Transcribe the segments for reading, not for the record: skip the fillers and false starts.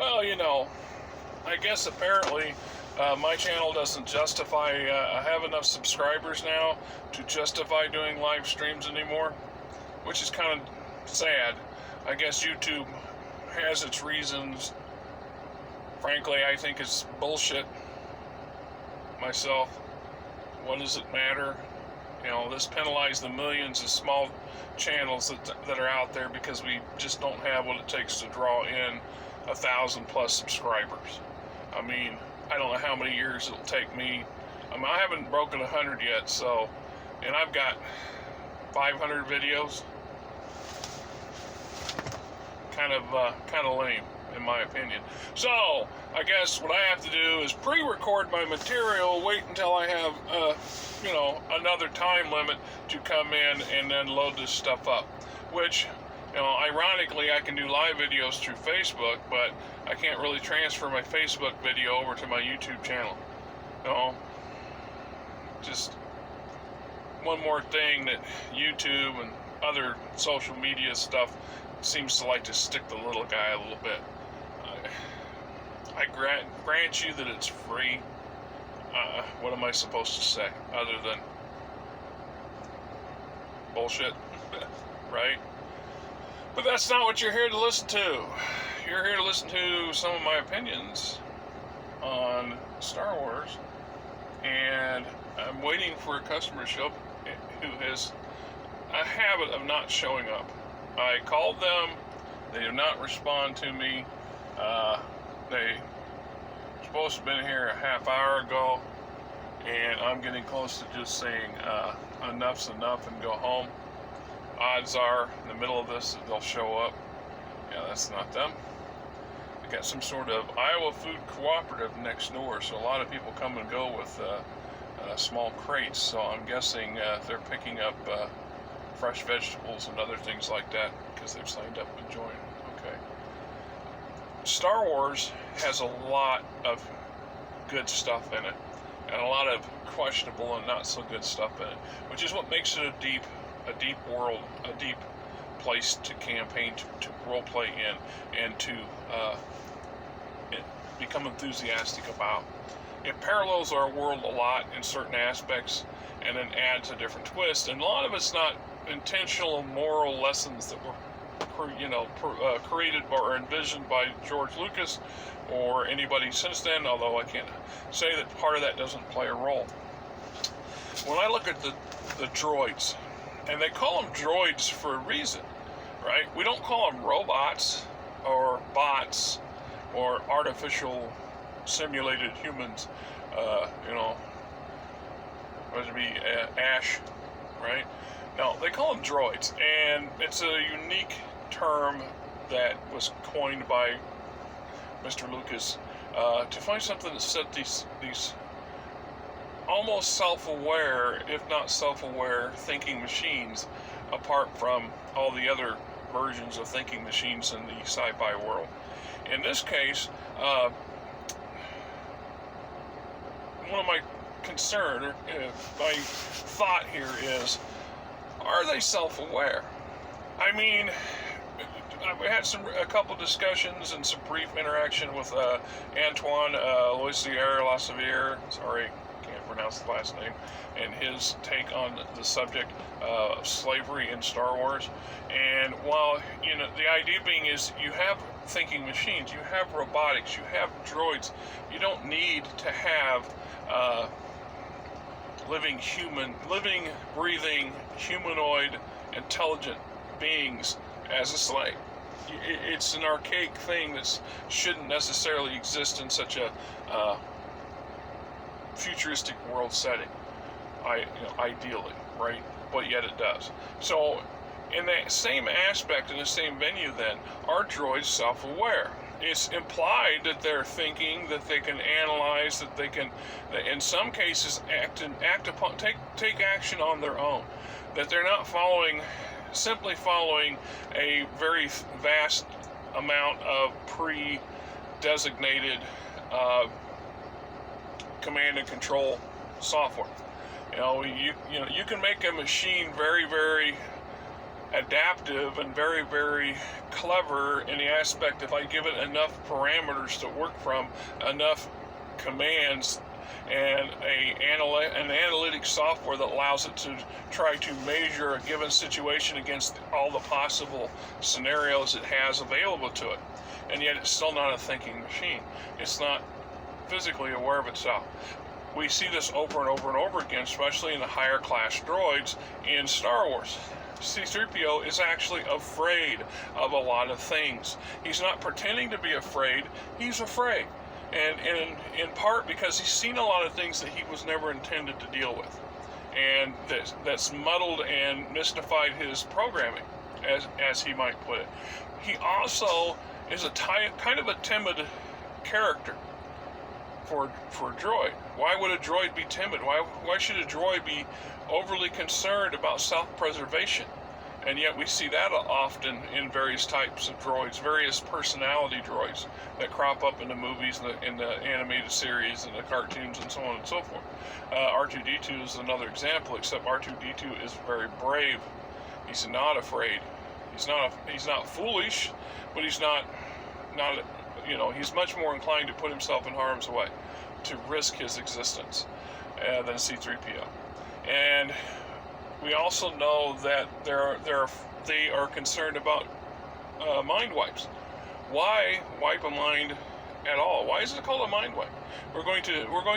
Well, I guess apparently my channel doesn't justify, I have enough subscribers now to justify doing live streams anymore, which is kind of sad. I guess YouTube has its reasons. Frankly, I think it's bullshit myself. What does it matter? This penalized the millions of small channels that are out there because we just don't have what it takes to draw in 1,000+ subscribers. I mean, I don't know how many years it'll take me. I haven't broken 100 yet, and I've got 500 videos. Kind of lame, in my opinion. So, I guess what I have to do is pre-record my material, wait until I have, another time limit to come in and then load this stuff up. Which, ironically, I can do live videos through Facebook, but I can't really transfer my Facebook video over to my YouTube channel. Just one more thing that YouTube and other social media stuff seems to like to stick the little guy a little bit. I grant you that it's free. What am I supposed to say other than bullshit, right? But that's not what you're here to listen to. You're here to listen to some of my opinions on Star Wars, and I'm waiting for a customer to show up who has a habit of not showing up. I called them. They do not respond to me. They were supposed to have been here a half hour ago, and I'm getting close to just saying enough's enough and go home. Odds are, in the middle of this, they'll show up. Yeah, that's not them. They got some sort of Iowa Food Cooperative next door, so a lot of people come and go with small crates, so I'm guessing they're picking up fresh vegetables and other things like that because they've signed up and joined. Okay. Star Wars has a lot of good stuff in it, and a lot of questionable and not so good stuff in it, which is what makes it a deep world, a deep place to campaign, to role play in, and to become enthusiastic about. It parallels our world a lot in certain aspects, and then adds a different twist. And a lot of it's not intentional moral lessons that were created or envisioned by George Lucas or anybody since then, although I can't say that part of that doesn't play a role. When I look at the droids, and they call them droids for a reason, right? We don't call them robots or bots or artificial simulated humans, whether it be Ash, right? No, they call them droids, and it's a unique term that was coined by Mr. Lucas to find something that set these almost self-aware, if not self-aware, thinking machines apart from all the other versions of thinking machines in the sci-fi world. In this case, one of my concern, my thought here is, are they self-aware? I mean, we had a couple discussions and some brief interaction with Antoine Loisier, sorry, can't pronounce the last name, and his take on the subject of slavery in Star Wars. And while, the idea being is you have thinking machines, you have robotics, you have droids, you don't need to have living, breathing, humanoid, intelligent beings as a slave. It's an archaic thing that shouldn't necessarily exist in such a futuristic world setting, ideally, right? But yet it does. So, in that same aspect, in the same venue then, are droids self-aware? It's implied that they're thinking, that they can analyze, that they can, in some cases, take action on their own. That they're not simply following a very vast amount of pre-designated command and control software. You can make a machine very, very adaptive and very, very clever in the aspect if I give it enough parameters to work from, enough commands, and an analytic software that allows it to try to measure a given situation against all the possible scenarios it has available to it. And yet it's still not a thinking machine. It's not physically aware of itself. We see this over and over and over again, especially in the higher class droids in Star Wars. C-3PO is actually afraid of a lot of things. He's not pretending to be afraid, he's afraid. And in part because he's seen a lot of things that he was never intended to deal with. And that's muddled and mystified his programming, as he might put it. He also is a kind of a timid character for a droid. Why would a droid be timid? Why should a droid be overly concerned about self-preservation? And yet we see that often in various types of droids, various personality droids that crop up in the movies, in the animated series, and the cartoons, and so on and so forth. R2-D2 is another example, except R2-D2 is very brave. He's not afraid. He's not foolish, but he's not he's much more inclined to put himself in harm's way, to risk his existence, than C-3PO. And we also know that they are concerned about mind wipes. Why wipe a mind at all? Why is it called a mind wipe? We're going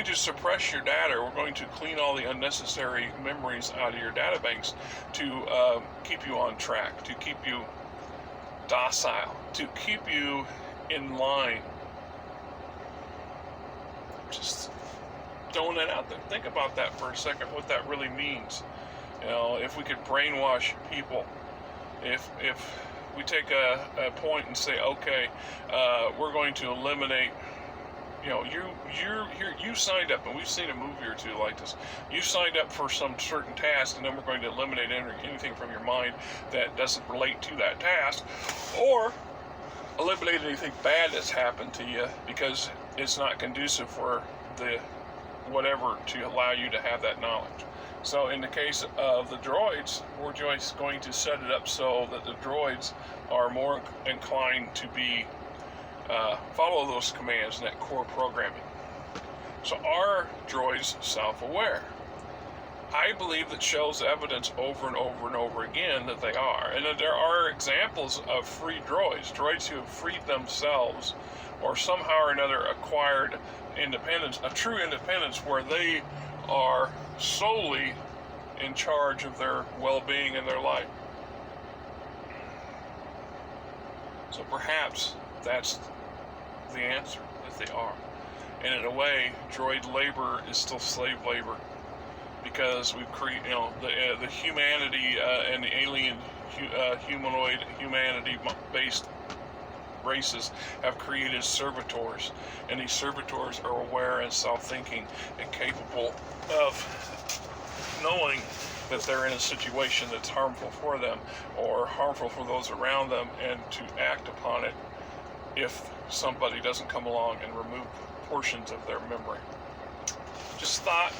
to suppress your data. We're going to clean all the unnecessary memories out of your data banks to keep you on track, to keep you docile, to keep you in line. Just throwing that out there. Think about that for a second, what that really means. If we could brainwash people, if we take a point and say, okay, we're going to eliminate, you signed up, and we've seen a movie or two like this. You signed up for some certain task, and then we're going to eliminate anything from your mind that doesn't relate to that task, or eliminate anything bad that's happened to you because it's not conducive for the whatever to allow you to have that knowledge. So in the case of the droids, we're just going to set it up so that the droids are more inclined to be follow those commands in that core programming. So are droids self-aware? I believe that shows evidence over and over and over again that they are. And that there are examples of free droids who have freed themselves or somehow or another acquired independence, a true independence where they are solely in charge of their well-being in their life. So perhaps that's the answer, that they are. And in a way, droid labor is still slave labor, because we've created, the humanity and the alien humanoid humanity-based races have created servitors, and these servitors are aware and self-thinking and capable of knowing that they're in a situation that's harmful for them or harmful for those around them, and to act upon it if somebody doesn't come along and remove portions of their memory. Just thought.